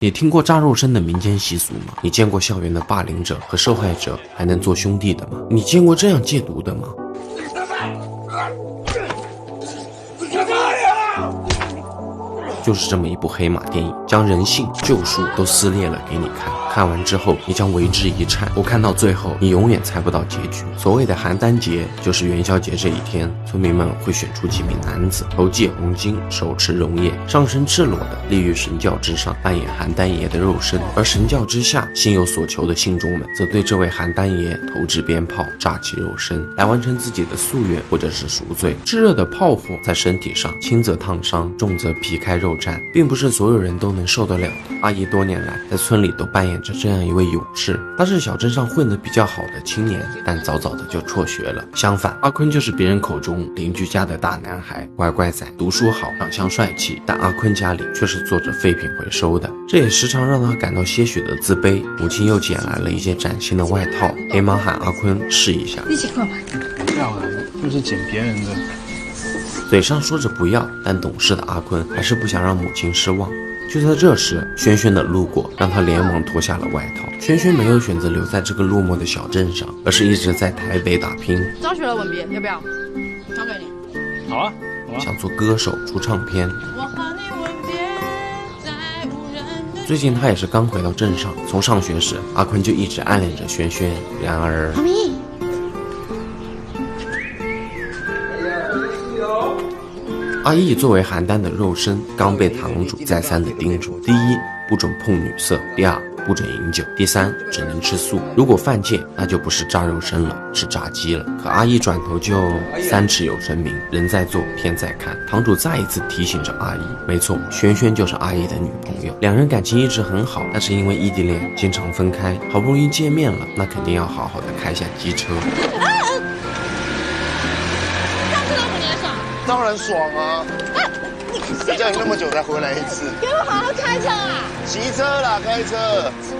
你听过炸肉身的民间习俗吗？你见过校园的霸凌者和受害者还能做兄弟的吗？你见过这样戒毒的吗？就是这么一部黑马电影，将人性、救赎都撕裂了给你看。看完之后，你将为之一颤。我看到最后，你永远猜不到结局。所谓的邯郸节，就是元宵节这一天，村民们会选出几名男子，头系红巾，手持溶液，上身赤裸的立于神教之上，扮演邯郸爷的肉身。而神教之下，心有所求的信众们，则对这位邯郸爷投掷鞭炮，炸其肉身，来完成自己的夙愿或者是赎罪。炙热的炮火在身体上，轻则烫伤，重则皮开肉绽，并不是所有人都能受得了的。阿姨多年来在村里都扮演着这样一位勇士，他是小镇上混得比较好的青年，但早早的就辍学了。相反，阿坤就是别人口中邻居家的大男孩，乖乖仔，读书好，长相帅气，但阿坤家里却是做着废品回收的，这也时常让他感到些许的自卑。母亲又捡来了一件崭新的外套，黑猫喊阿坤试一下，你去看吧。不要啊，就是捡别人的。嘴上说着不要，但懂事的阿坤还是不想让母亲失望。就在这时，轩轩的路过让他连忙脱下了外套。轩轩没有选择留在这个落寞的小镇上，而是一直在台北打拼。张学友吻别，要不要？交给你。好啊，好啊。想做歌手，出唱片。我和你吻别在无人的。最近他也是刚回到镇上，从上学时，阿坤就一直暗恋着轩轩。然而，妈咪。阿义作为邯郸的肉身，刚被堂主再三的叮嘱：第一，不准碰女色；第二，不准饮酒；第三，只能吃素。如果犯戒，那就不是炸肉身了，是炸鸡了。可阿义转头就三尺有神明，人在做，天在看。堂主再一次提醒着阿义，没错，轩轩就是阿义的女朋友。两人感情一直很好，但是因为异地恋，经常分开。好不容易见面了，那肯定要好好的开下机车。当然爽啊！谁叫你那么久才回来一次？给我好好开车啊！骑车啦，开车。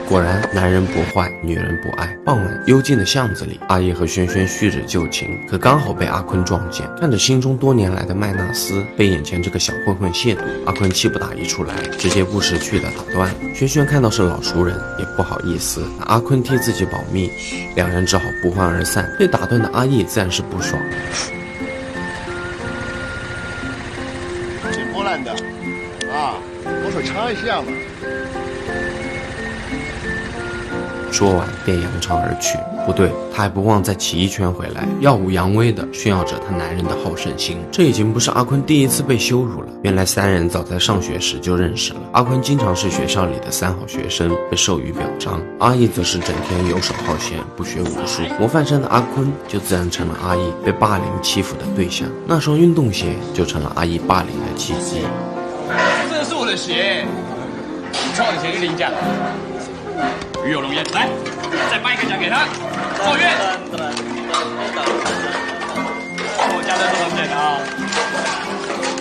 果然，男人不坏，女人不爱。傍晚，幽静的巷子里，阿义和轩轩叙着旧情，可刚好被阿坤撞见。看着心中多年来的麦纳斯被眼前这个小混混亵渎，阿坤气不打一处来，直接不识趣的打断了。轩轩看到是老熟人，也不好意思，阿坤替自己保密，两人只好不欢而散。被打断的阿义自然是不爽。破烂的啊，我手擦一下嘛。说完便扬长而去。不对，他还不忘再骑一圈回来，耀武扬威地炫耀着他男人的好胜心。这已经不是阿坤第一次被羞辱了，原来三人早在上学时就认识了。阿坤经常是学校里的三好学生，被授予表彰；阿义则是整天游手好闲，不学无术。模范生的阿坤就自然成了阿义被霸凌欺负的对象，那双运动鞋就成了阿义霸凌的契机。这是我的鞋，穿我的鞋去领奖。与有龙焉，来，再颁一个奖给他，坐月。我家的这么简单啊。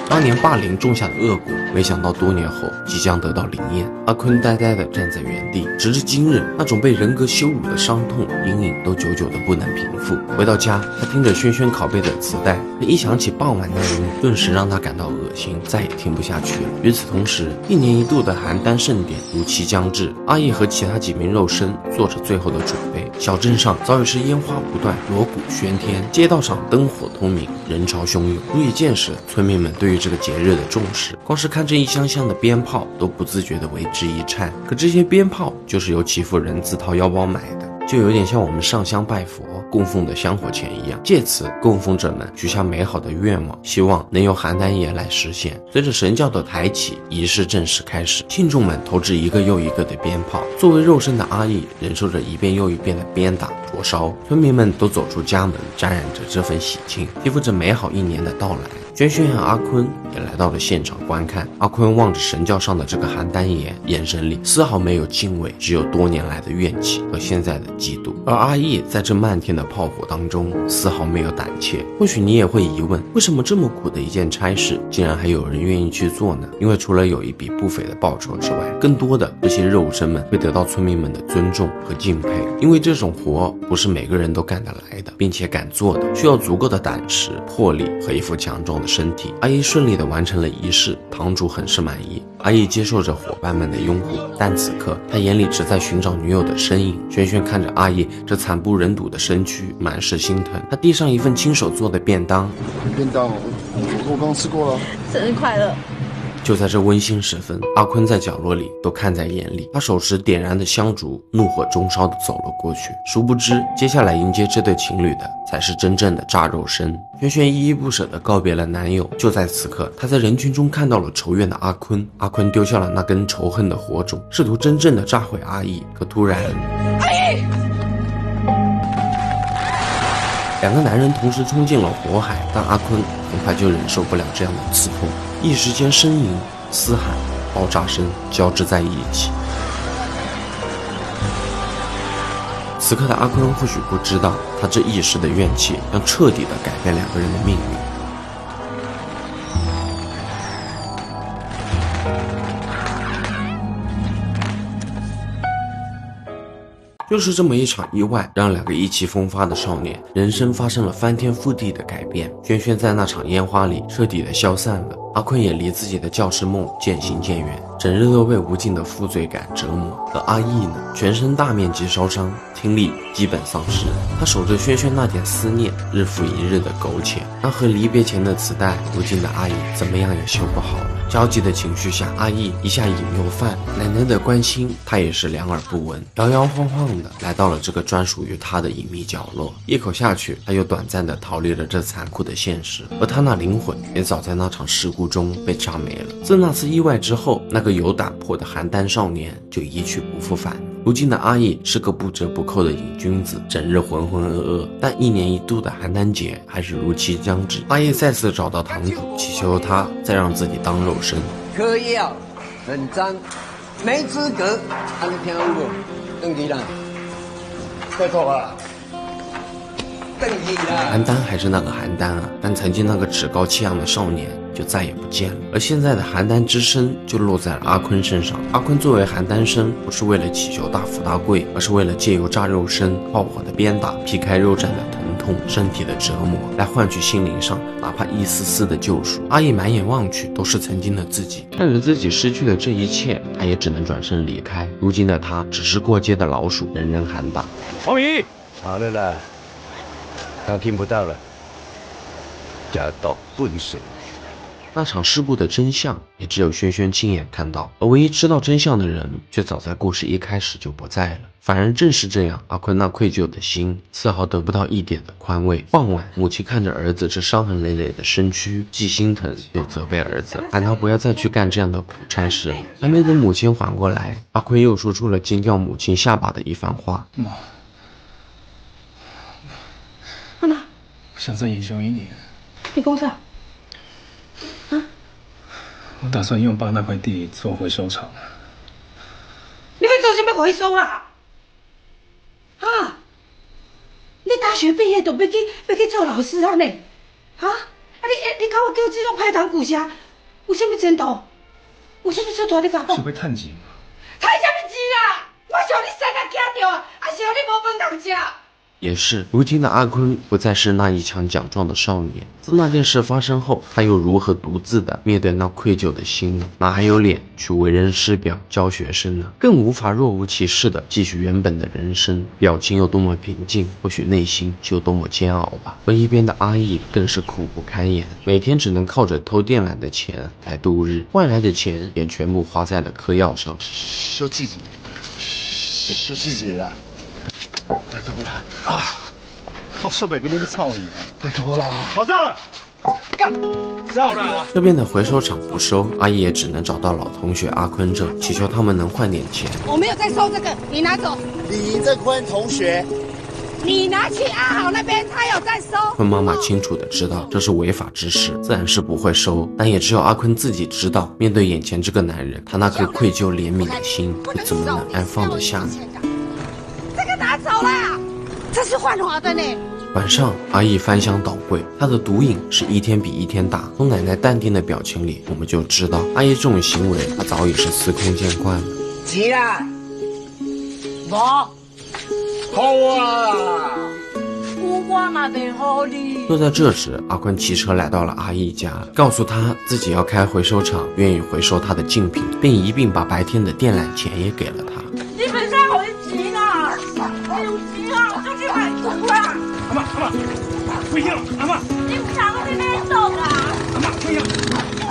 当年霸凌种下的恶果，没想到多年后即将得到灵验。阿坤呆呆地站在原地，直至今日，那种被人格羞辱的伤痛阴影都久久的不能平复。回到家，他听着轩轩拷贝的磁带，可一想起傍晚那一幕，顿时让他感到恶心，再也听不下去了。与此同时，一年一度的邯郸盛典如期将至，阿义和其他几名肉身做着最后的准备。小镇上早已是烟花不断，锣鼓喧天，街道上灯火通明，人潮汹涌。足以见识村民们对于这个节日的重视，光是看这一箱箱的鞭炮都不自觉的为之一颤。可这些鞭炮就是由祈福人自掏腰包买的，就有点像我们上香拜佛供奉的香火钱一样，借此供奉者们许下美好的愿望，希望能由邯郸爷来实现。随着神教的抬起，仪式正式开始，信众们投掷一个又一个的鞭炮。作为肉身的阿义忍受着一遍又一遍的鞭打灼烧，村民们都走出家门，沾染着这份喜庆，祈福着美好一年的到来。轩轩和阿坤也来到了现场观看。阿坤望着神教上的这个邯郸爷，眼神里丝毫没有敬畏，只有多年来的怨气和现在的嫉妒。而阿义在这漫天的炮火当中，丝毫没有胆怯。或许你也会疑问，为什么这么苦的一件差事，竟然还有人愿意去做呢？因为除了有一笔不菲的报酬之外，更多的这些肉身们会得到村民们的尊重和敬佩。因为这种活不是每个人都干得来的，并且敢做的，需要足够的胆识、魄力和一副强壮的身体。阿义顺利地完成了仪式，堂主很是满意。阿义接受着伙伴们的拥护，但此刻他眼里只在寻找女友的身影。轩轩看着阿义这惨不忍睹的身躯，满是心疼。他递上一份亲手做的便当，便当我刚吃过了。生日快乐！就在这温馨时分，阿坤在角落里都看在眼里。他手持点燃的香烛，怒火中烧地走了过去。殊不知，接下来迎接这对情侣的才是真正的炸肉身。轩轩依依不舍地告别了男友。就在此刻，他在人群中看到了仇怨的阿坤。阿坤丢下了那根仇恨的火种，试图真正的炸毁阿义。可突然，两个男人同时冲进了火海，但阿坤很快就忍受不了这样的刺痛，一时间呻吟、嘶喊、爆炸声交织在一起。此刻的阿坤或许不知道，他这一时的怨气将彻底的改变两个人的命运。就是这么一场意外，让两个意气风发的少年人生发生了翻天覆地的改变。轩轩在那场烟花里彻底的消散了，阿坤也离自己的教师梦渐行渐远，整日都被无尽的负罪感折磨。而阿义呢，全身大面积烧伤，听力基本丧失。他守着轩轩那点思念，日复一日的苟且。那和离别前的磁带，如今的阿义怎么样也修不好了。焦急的情绪下，阿义一下瘾又犯，奶奶的关心他也是两耳不闻，摇摇晃晃的来到了这个专属于他的隐秘角落。一口下去，他又短暂的逃离了这残酷的现实，而他那灵魂也早在那场事故中被炸没了。自那次意外之后，那个有胆魄的邯郸少年就一去不复返了。如今的阿义是个不折不扣的瘾君子，整日浑浑噩噩，但一年一度的邯郸节还是如期将至。阿义再次找到堂主，祈求他再让自己当肉身。嗑药很脏，没资格，你听有无？登记啦，拜托了。登记啦。邯郸还是那个邯郸啊，但曾经那个趾高气扬的少年就再也不见了，而现在的邯郸之身就落在了阿坤身上。阿坤作为邯郸生，不是为了祈求大富大贵，而是为了借由炸肉身、炮火的鞭打、劈开肉绽的疼痛、身体的折磨，来换取心灵上哪怕一丝丝的救赎。阿义满眼望去都是曾经的自己，看着自己失去的这一切，他也只能转身离开。如今的他只是过街的老鼠，人人喊打。王明，好了啦，当听不到了，假道笨神。那场事故的真相也只有轩轩亲眼看到，而唯一知道真相的人却早在故事一开始就不在了。反而正是这样，阿坤那愧疚的心丝毫得不到一点的宽慰。傍晚，母亲看着儿子这伤痕累累的身躯，既心疼又责备儿子，喊他不要再去干这样的苦差事了。还没等母亲缓过来，阿坤又说出了惊掉母亲下巴的一番话。妈，我想再研究一年。你讲啥？我打算用爸那块地做回收厂。你要做什么回收啊？啊！你大学毕业就要去做老师啊呢？啊！你甲我叫这种歹谈故事，有什么前途？有什么出大你甲我讲？是要趁钱吗？趁什么钱啊？我想你生啊惊着啊，还是让你无饭通吃？也是，如今的阿坤不再是那一腔强壮的少年。自那件事发生后，他又如何独自的面对那愧疚的心呢？哪还有脸去为人师表教学生呢？更无法若无其事的继续原本的人生，表情有多么平静，或许内心就有多么煎熬吧。而一边的阿义更是苦不堪言，每天只能靠着偷电缆的钱来度日，换来的钱也全部花在了嗑药上。休自己，休自己啦。拜托了啊！我设备给你个操你！拜托了，跑上了，干！绕了。这边的回收厂不收，阿姨也只能找到老同学阿坤这，祈求他们能换点钱。我没有在收这个，你拿走。李正坤同学，你拿去阿豪那边，他有在收。坤妈妈清楚的知道这是违法之事，自然是不会收，但也只有阿坤自己知道，面对眼前这个男人，他那颗愧疚怜悯的心，又怎么能安放得下呢？这个拿走啦，这是换华的呢。晚上，阿义翻箱倒柜，他的毒瘾是一天比一天大。从奶奶淡定的表情里，我们就知道阿义这种行为，他早已是司空见惯了。急啦！妈，好啊！我就在这时，阿坤骑车来到了阿义家，告诉他自己要开回收厂，愿意回收他的竞品，并一并把白天的电缆钱也给了他。你本身好钱啊，我有钱啊，就去买毒啦。阿妈，不行，阿妈，你不想去那边走啊？阿妈，不行，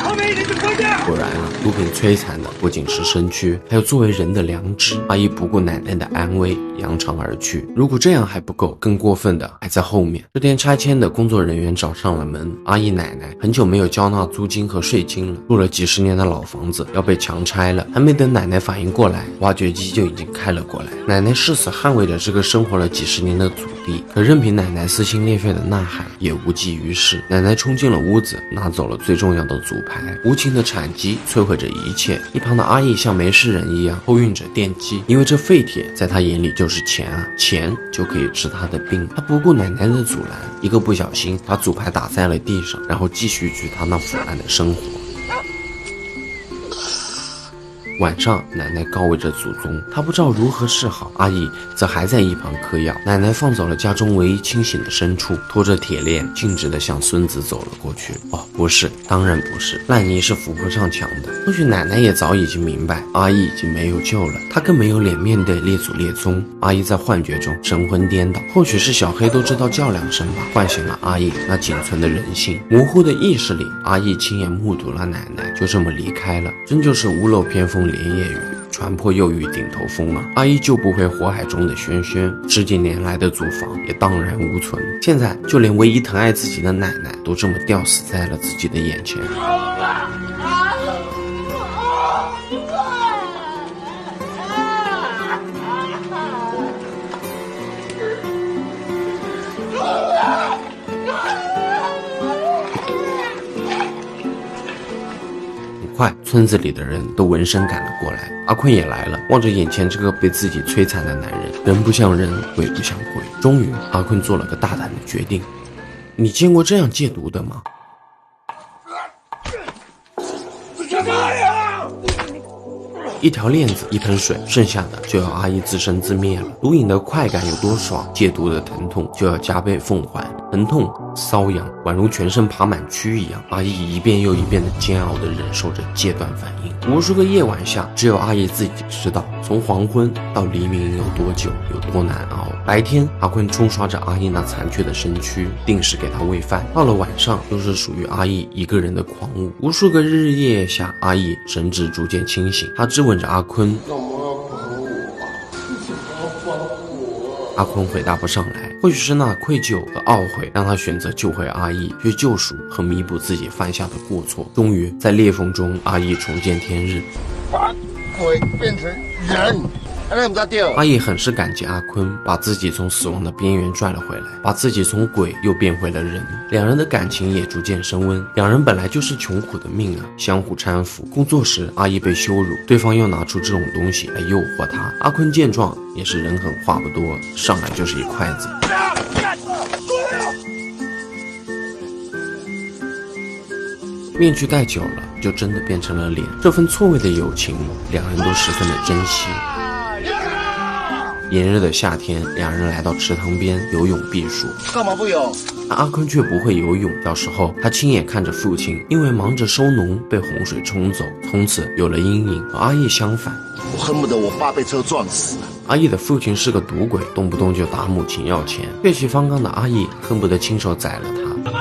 后面一点就可以了。果然啊，毒品摧残的不仅是身躯，还有作为人的良知。阿义不顾奶奶的安危，扬长而去。如果这样还不够，更过分的还在后面。这天拆迁的工作人员找上了门，阿义奶奶很久没有交纳租金和税金了，住了几十年的老房子要被强拆了。还没等奶奶反应过来，挖掘机就已经开了过来。奶奶誓死捍卫着这个生活了几十年的祖地，可任凭奶奶撕心裂肺的呐喊也无济于事。奶奶冲进了屋子，拿走了最重要的组牌，无情的铲机摧毁着一切。一旁的阿义像没事人一样偷运着电机，因为这废铁在他眼里就是钱啊，钱就可以治他的病。他不顾奶奶的阻拦，一个不小心把组牌打在了地上，然后继续去他那腐烂的生活。晚上，奶奶告慰着祖宗，她不知道如何是好。阿义则还在一旁嗑药。奶奶放走了家中唯一清醒的牲畜，拖着铁链，径直地向孙子走了过去。哦，不是，当然不是，烂泥是扶不上墙的。或许奶奶也早已经明白，阿义已经没有救了，她更没有脸面对列祖列宗。阿义在幻觉中神魂颠倒，或许是小黑都知道叫两声吧，唤醒了阿义那仅存的人性。模糊的意识里，阿义亲眼目睹了奶奶就这么离开了，真就是屋漏偏逢连夜雨，船破又遇顶头风啊！阿义救不回火海中的轩轩，10几年来的祖房也荡然无存。现在就连唯一疼爱自己的奶奶都这么吊死在了自己的眼前。快，村子里的人都闻声赶了过来，阿坤也来了，望着眼前这个被自己摧残的男人，人不像人，鬼不像鬼。终于，阿坤做了个大胆的决定。你见过这样戒毒的吗？一条链子，一盆水，剩下的就要阿义自生自灭了。毒瘾的快感有多爽，戒毒的疼痛就要加倍奉还。疼痛、瘙痒，宛如全身爬满蛆一样。阿义一遍又一遍的煎熬地忍受着戒断反应。无数个夜晚下，只有阿义自己知道，从黄昏到黎明有多久，有多难熬。白天，阿坤冲刷着阿义那残缺的身躯，定时给他喂饭。到了晚上，又是属于阿义一个人的狂舞。无数个日日夜夜下，阿义神志逐渐清醒，他质问着阿坤。阿坤回答不上来，或许是那愧疚和懊悔让他选择救回阿义，去救赎和弥补自己犯下的过错。终于在裂缝中，阿义重见天日，把鬼变成人。阿义很是感激阿坤把自己从死亡的边缘拽了回来，把自己从鬼又变回了人。两人的感情也逐渐升温，两人本来就是穷苦的命啊，相互搀扶。工作时阿义被羞辱，对方又拿出这种东西来诱惑他。阿坤见状也是人狠话不多，上来就是一筷子。面具戴久了，就真的变成了脸。这份错位的友情，两人都十分的珍惜。炎热的夏天，两人来到池塘边游泳避暑。干嘛不游？阿坤却不会游泳。小时候，他亲眼看着父亲因为忙着收农被洪水冲走，从此有了阴影。和阿义相反，我恨不得我爸被车撞死。阿义的父亲是个赌鬼，动不动就打母亲要钱。血气方刚的阿义恨不得亲手宰了他。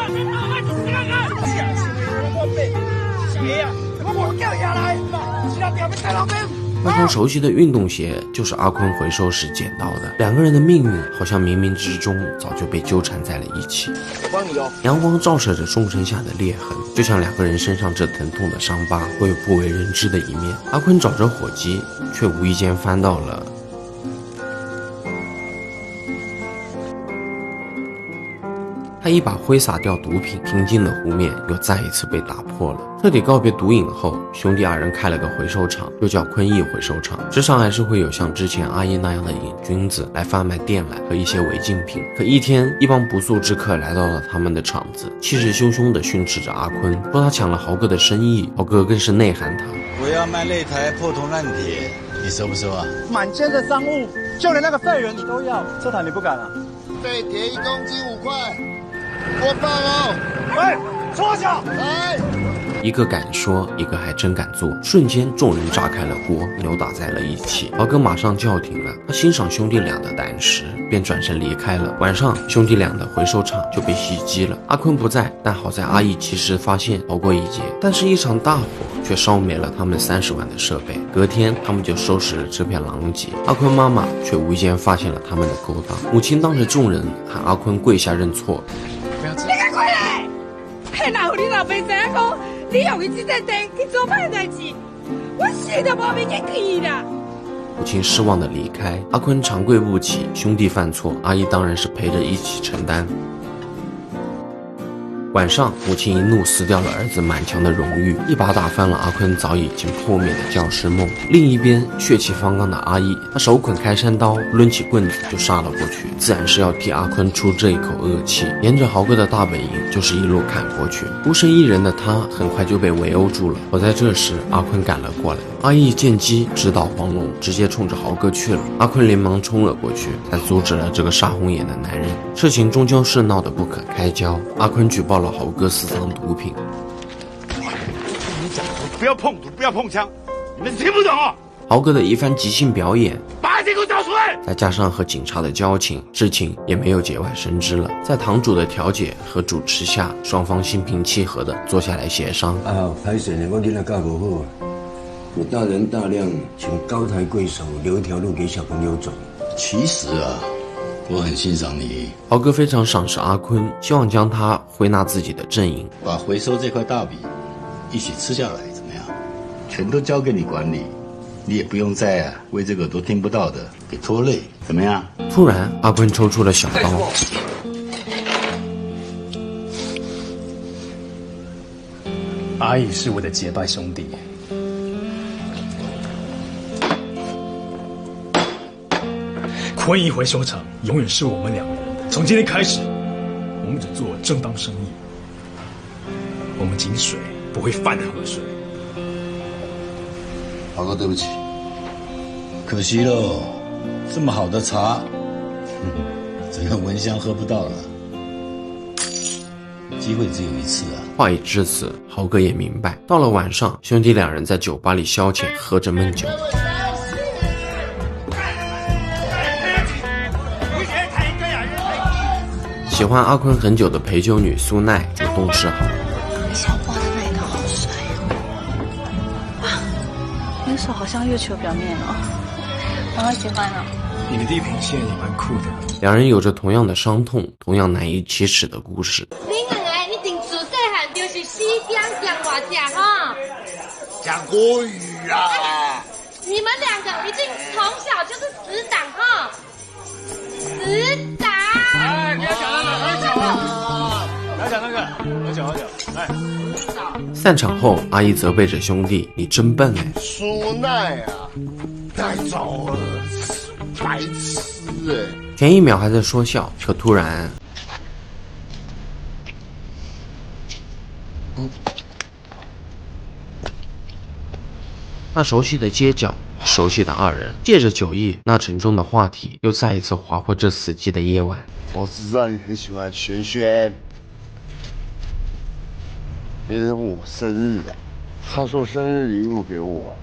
那双熟悉的运动鞋就是阿坤回收时捡到的。两个人的命运好像冥冥之中早就被纠缠在了一起。我帮你哦。阳光照射着钟声下的裂痕，就像两个人身上这疼痛的伤疤会有不为人知的一面。阿坤找着火机，却无意间翻到了他一把挥洒掉毒品，平静的湖面又再一次被打破了。彻底告别毒瘾后，兄弟二人开了个回收厂，又叫坤义回收厂。职场还是会有像之前阿义那样的瘾君子来贩卖电缆和一些违禁品。可一天，一帮不速之客来到了他们的厂子，气势汹汹地训斥着阿坤，说他抢了豪哥的生意。豪哥更是内涵他：我要卖擂台破铜烂铁，你收不收啊？满街的赃物，就连那个废人你都要，这台你不敢啊？对，铁1公斤5块，多棒哦！喂，坐下。来。一个敢说，一个还真敢做，瞬间众人炸开了锅，扭打在了一起。豪哥马上叫停了，他欣赏兄弟俩的胆识，便转身离开了。晚上，兄弟俩的回收厂就被袭击了。阿坤不在，但好在阿义及时发现，逃过一劫。但是，一场大火却烧没了他们30万的设备。隔天，他们就收拾了这片狼藉。阿坤妈妈却无意间发现了他们的勾当，母亲当着众人喊阿坤跪下认错。你赶快来！嘿，哪有你老爸怎样讲？你用伊这台电去做歹代志，我死都无面去去啦！母亲失望的离开，阿坤长跪不起，兄弟犯错，阿姨当然是陪着一起承担。晚上，母亲一怒撕掉了儿子满腔的荣誉，一把打翻了阿坤早已经破灭的教师梦。另一边，血气方刚的阿义，他手捆开山刀，抡起棍子就杀了过去，自然是要替阿坤出这一口恶气。沿着豪哥的大本营，就是一路砍过去。孤身一人的他，很快就被围殴住了。好在这时，阿坤赶了过来，阿义见机直捣黄龙，直接冲着豪哥去了。阿坤连忙冲了过去，才阻止了这个杀红眼的男人。事情终究是闹得不可开交，阿坤举报了豪哥私藏毒品。不要碰毒，不要碰枪，你们听不懂啊！豪哥的一番即兴表演，把这给我找出来！再加上和警察的交情，事情也没有节外生枝了。在堂主的调解和主持下，双方心平气和的坐下来协商。歹势呢，我囡仔教不好啊，我大人大量，请高抬贵手，留一条路给小朋友走。其实啊，我很欣赏你。豪哥非常赏识阿坤，希望将他归纳自己的阵营，把回收这块大饼一起吃下来，怎么样？全都交给你管理，你也不用再为这个都听不到的给拖累，怎么样？突然，阿坤抽出了小刀。阿义是我的结拜兄弟。坤一回收厂永远是我们2人的。从今天开始，我们只做正当生意。我们井水不会犯河水。豪哥，对不起，可惜喽，这么好的茶，整个闻香喝不到了。机会只有一次啊！话已至此，豪哥也明白。到了晚上，兄弟2人在酒吧里消遣，喝着闷酒。喜欢阿坤很久的陪酒女苏奈主动示好。小花的那个好帅哦！你手好像月球表面哦，我喜欢哦。你的地平线也蛮酷的。2人有着同样的伤痛，同样难以启齿的故事。你2个一定自细汉就是死点讲话讲哈，讲国语啊！你们2个一定从小就是死党哈，死党！哎，不要讲那个，喝酒啊！不要讲那个，喝酒喝酒，来。散场后，阿姨责备着兄弟：“你真笨哎！”苏奈啊，太早了，白痴哎！前一秒还在说笑，可突然，那熟悉的街角，熟悉的2人，借着酒意，那沉重的话题又再一次划破这死寂的夜晚。我知道你很喜欢萱萱，别人问我生日了，他说生日礼物给我，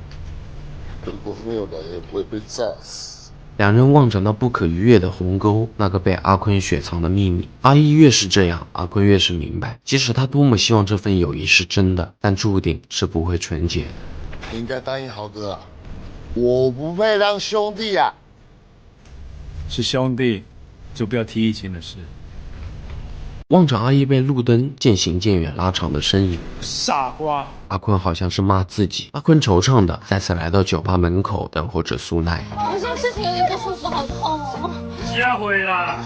如果没有来也不会被炸死。 2人望着那不可逾越的鸿沟，那个被阿坤雪藏的秘密。阿姨越是这样，阿坤越是明白，即使他多么希望这份友谊是真的，但注定是不会纯洁的。你应该答应豪哥啊，我不配当兄弟啊！是兄弟，就不要提以前的事。望着阿姨被路灯渐行渐远拉长的身影，傻瓜！阿坤好像是骂自己。阿坤惆怅的再次来到酒吧门口等候着苏奈。好像事情有点不舒服，好痛哦！下回啦！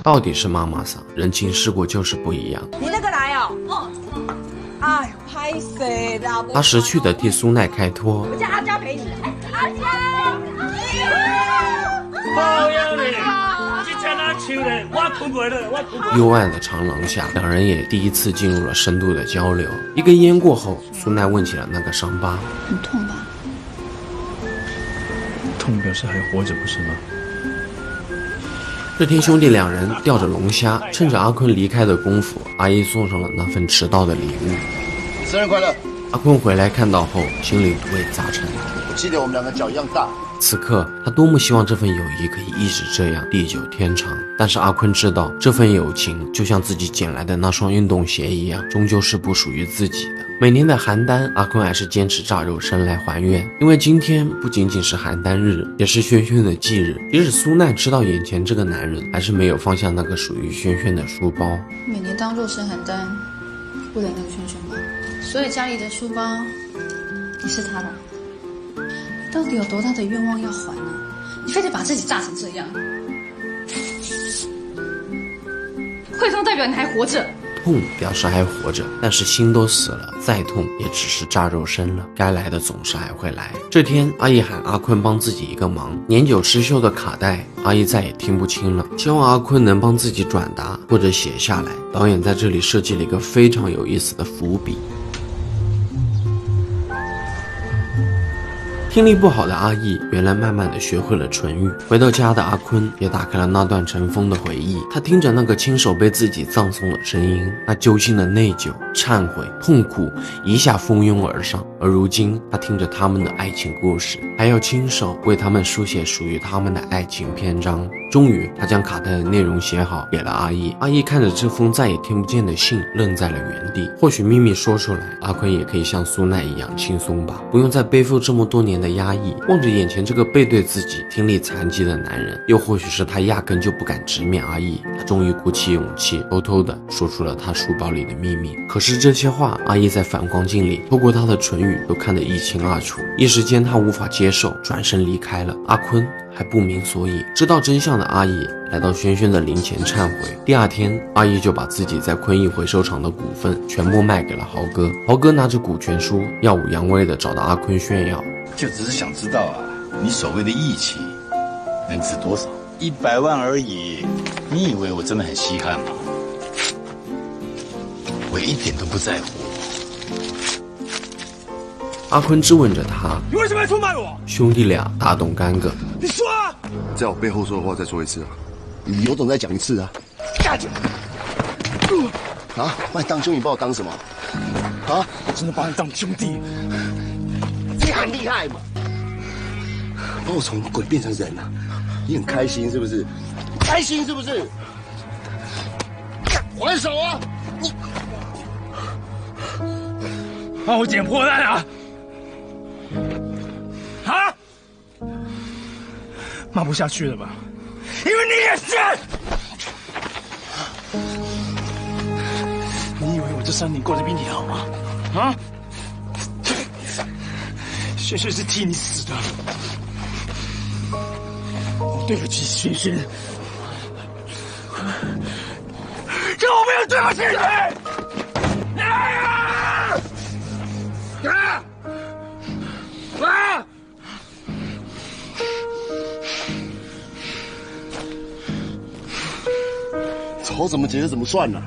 到底是妈妈桑，人情世故就是不一样。你那个来哦，哎，拍谁啦？他识趣的替苏奈开脱。我叫阿娇陪你。阿娇，包养你！这只哪手嘞？我吞不了，我吞不了。幽暗的长廊下，2人也第一次进入了深度的交流。一根烟过后，苏奈问起了那个伤疤。很痛吧？痛表示还活着，不是吗？这天，兄弟两人钓着龙虾，趁着阿坤离开的功夫，阿姨送上了那份迟到的礼物。生日快乐！阿坤回来看到后，心里五味杂陈。我记得我们两个脚一样大。此刻，他多么希望这份友谊可以一直这样地久天长。但是阿坤知道，这份友情就像自己捡来的那双运动鞋一样，终究是不属于自己的。每年的邯郸，阿坤还是坚持炸肉身来还愿，因为今天不仅仅是邯郸日，也是萱萱的忌日。即使苏奈知道眼前这个男人，还是没有放下那个属于萱萱的书包。每年当肉身邯郸，为了那个萱萱吧，所以家里的书包也是他的。你到底有多大的愿望要还呢？你非得把自己炸成这样。会痛代表你还活着。痛表示还活着，但是心都死了，再痛也只是炸肉身了。该来的总是还会来。这天，阿姨喊阿坤帮自己一个忙，年久失修的卡带，阿姨再也听不清了，希望阿坤能帮自己转达或者写下来。导演在这里设计了一个非常有意思的伏笔。听力不好的阿义原来慢慢的学会了唇语。回到家的阿坤也打开了那段尘封的回忆，他听着那个亲手被自己葬送的声音，那揪心的内疚、忏悔、痛苦一下蜂拥而上。而如今他听着他们的爱情故事，还要亲手为他们书写属于他们的爱情篇章。终于他将卡带的内容写好给了阿义。阿义看着这封再也听不见的信，愣在了原地。或许秘密说出来，阿坤也可以像苏奈一样轻松吧，不用再背负这么多年的压抑。望着眼前这个背对自己听力残疾的男人，又或许是他压根就不敢直面阿义，他终于鼓起勇气偷偷的说出了他书包里的秘密。可是这些话，阿义在反光镜里透过他的唇语都看得一清二楚。一时间他无法接受，转身离开了。阿坤还不明所以。知道真相的阿义来到萱萱的灵前忏悔。第二天，阿义就把自己在坤益回收厂的股份全部卖给了豪哥。豪哥拿着股权书，耀武扬威的找到阿坤炫耀，就只是想知道啊，你所谓的义气能值多少？100万而已，你以为我真的很稀罕吗？我一点都不在乎。阿坤质问着他：“你为什么要出卖我？”兄弟俩大动干戈。你说啊！在我背后说的话再说一次啊！你有种再讲一次啊！干去！啊！把你当兄弟，把我当什么？啊！我真的把你当兄弟。这很厉害嘛！把我从鬼变成人了，你很开心是不是？开心是不是？还手啊！你帮我捡破烂啊！啊！骂不下去了吧？因为你也是。你以为我这3年过得比你好吗？啊！萱萱是替你死的，我对不起萱萱，可我没有对不起你。仇怎么结怎么算呢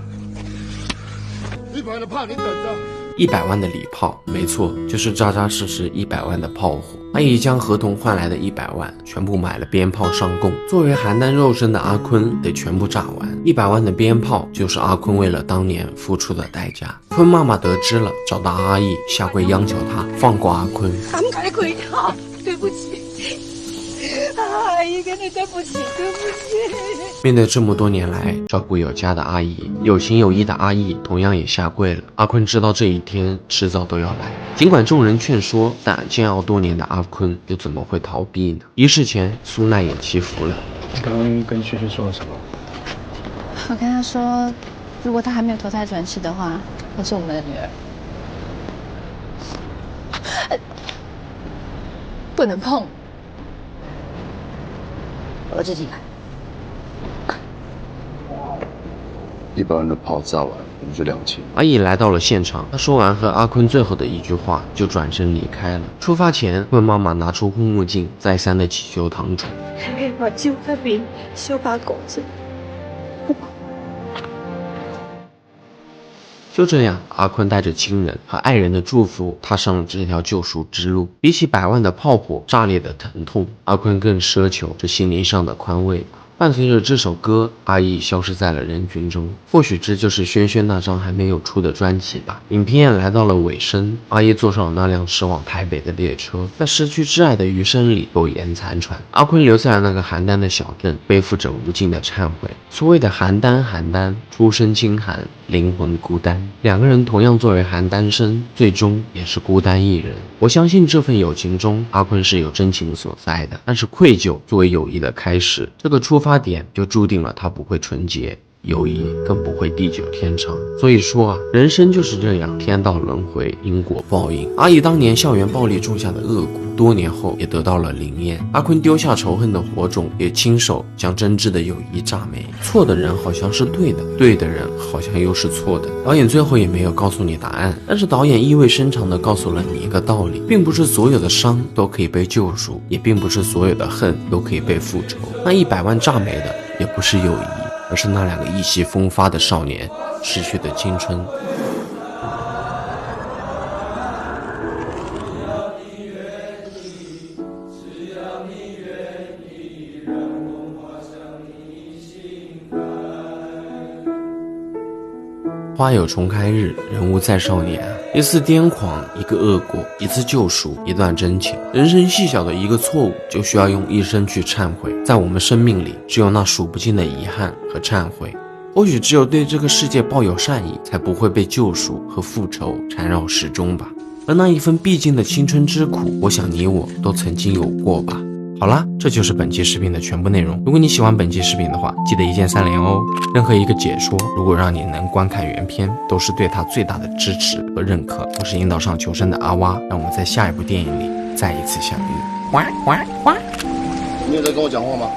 ？100万的炮你等着。100万的礼炮，没错，就是扎扎实实100万的炮火。阿姨将合同换来的100万全部买了鞭炮上供。作为邯郸肉身的阿坤得全部炸完，100万的鞭炮就是阿坤为了当年付出的代价。坤妈妈得知了，找到阿义下跪央求他放过阿坤。俺们改亏好，对不起，阿姨真的对不起，对不起。面对这么多年来照顾有加的阿姨，有情有义的阿义同样也下跪了。阿坤知道这一天迟早都要来，尽管众人劝说，但煎熬多年的阿坤又怎么会逃避呢？仪式前，苏奈也祈福了。你刚刚跟萱萱说了什么？我跟她说，如果她还没有投胎转世的话，她是我们的女儿，不能碰。我自己来。100万的炮炸完，我们就2000。阿义来到了现场，他说完和阿坤最后的一句话，就转身离开了。出发前，问妈妈拿出护目镜，再三的祈求堂主。我就那边修把狗子。就这样，阿坤带着亲人和爱人的祝福，踏上了这条救赎之路。比起100万的炮火炸裂的疼痛，阿坤更奢求这心灵上的宽慰。伴随着这首歌，阿义消失在了人群中。或许这就是轩轩那张还没有出的专辑吧。影片来到了尾声，阿义坐上了那辆驶往台北的列车，在失去挚爱的余生里苟延残喘。阿坤留在了那个邯郸的小镇，背负着无尽的忏悔。所谓的邯郸，出身清寒，灵魂孤单。两个人同样作为邯郸生，最终也是孤单一人。我相信这份友情中，阿坤是有真情所在的，但是愧疚作为友谊的开始，这个出发点就注定了它不会纯洁，友谊更不会地久天长。所以说啊，人生就是这样，天道轮回，因果报应。阿义当年校园暴力种下的恶果，多年后也得到了灵验。阿坤丢下仇恨的火种，也亲手将真挚的友谊炸没。错的人好像是对的，对的人好像又是错的。导演最后也没有告诉你答案，但是导演意味深长地告诉了你一个道理，并不是所有的伤都可以被救赎，也并不是所有的恨都可以被复仇。那100万炸没的也不是友谊，而是那2个意气风发的少年逝去的青春。花有重开日，人无再少年。一次癫狂，一个恶果，一次救赎，一段真情。人生细小的一个错误，就需要用一生去忏悔。在我们生命里，只有那数不尽的遗憾和忏悔。或许只有对这个世界抱有善意，才不会被救赎和复仇缠绕始终吧。而那一份必经的青春之苦，我想你我都曾经有过吧。好啦，这就是本期视频的全部内容。如果你喜欢本期视频的话，记得一键3连哦。任何一个解说，如果让你能观看原片，都是对他最大的支持和认可。我是引导上求生的阿蛙，让我们在下一部电影里再一次相遇。你有在跟我讲话吗？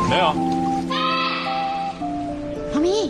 没有。妈咪。